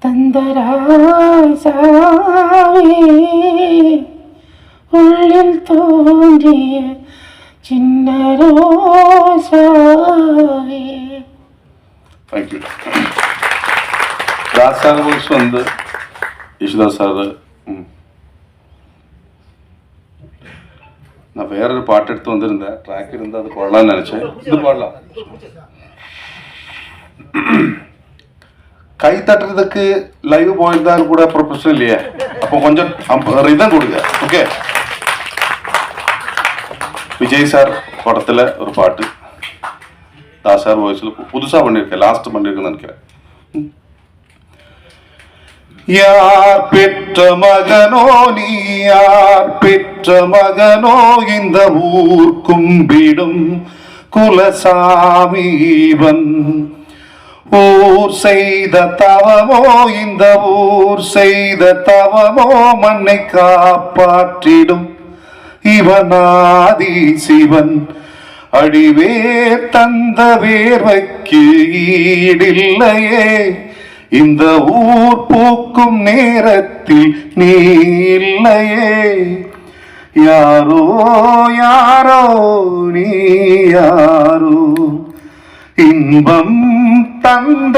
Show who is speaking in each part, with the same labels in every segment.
Speaker 1: தந்தராசாவே உள்ளில் தோன்றிய சின்ன ரோசாவே.
Speaker 2: Thank you. ராசார் voice வந்து யேசுதாஸ் சார். நான் வேறொரு பாட்டு எடுத்து வந்திருந்தேன், ட்ராக் இருந்தால் அது பாடலாம்னு நினச்சேன். இது பாடலாம். கை தட்டுறதுக்கு லைவ் போயிருந்தாலும் கூட அப்புறம் பிரச்சனை இல்லையே, அப்போ கொஞ்சம் ரிதம் கொடுங்க. ஓகே, விஜய் சார் படத்தில் ஒரு பாட்டு தாஸ் சார் வாய்ஸில் புதுசாக பண்ணியிருக்கேன், லாஸ்ட் பண்ணியிருக்கேன்னு நினைக்கிறேன். யார் பெற்ற மகனோ நீ, யார் பெற்ற மகனோ இந்த ஊர் கும்பிடும் குலசாமீவன். ஊர் செய்த தவமோ இந்த ஊர் செய்த தவமோ மண்ணை காப்பாற்றிடும் இவனாதி சிவன். அடிவேர் தந்த வேர்வைக்கு ஈடில்லையே இந்த ஊர் பூக்கும் நேரத்தில் நீ இல்லையே. யாரோ யாரோ நீ யாரோ, இன்பம் தந்த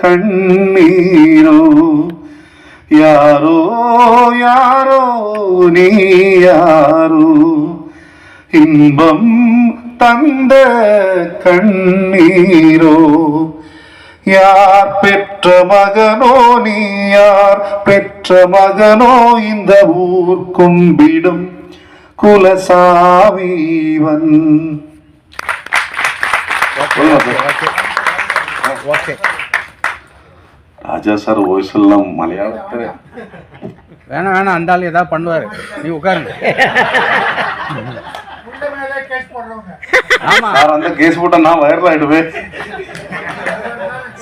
Speaker 2: கண்ணீரோ. யாரோ யாரோ நீ யாரோ, இன்பம் தந்த கண்ணீரோ. யார் பெற்ற மகனோ நீ, யார் பெற்ற மகனோ இந்த ஊர் கும்பிடும் குலசாமீவன். ராஜா சார் வாய்ஸ் எல்லாம் மலையாளத்தில்
Speaker 3: வேணாம் வேணாம், அந்த ஆள் ஏதாவது பண்ணுவாரு, நீ உட்காருங்க.
Speaker 2: ஆமா சார், அந்த கேஸ் போட்டா நான் வைரல் ஆயிடுவேன்.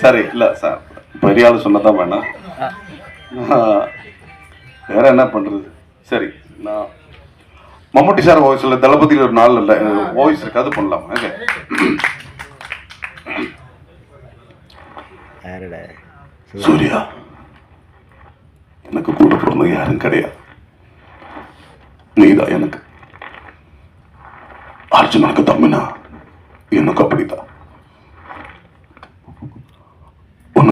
Speaker 2: சரி, இல்லை சார், பெரிய ஆள் சொன்னதான் வேணாம், வேற என்ன பண்றது. சரி, நான் மம்முட்டி சார் வாய்ஸில் தளபதியில் ஒரு நாள் இல்லை வாய்ஸ் இருக்கு, அது பண்ணலாம். ஓகே, சூர்யா எனக்கு கூட பிறந்த யாரும் கிடையாது, நீதான் எனக்கு. அர்ஜுனனுக்கு தம்பினா எனக்கு அப்படித்தான்.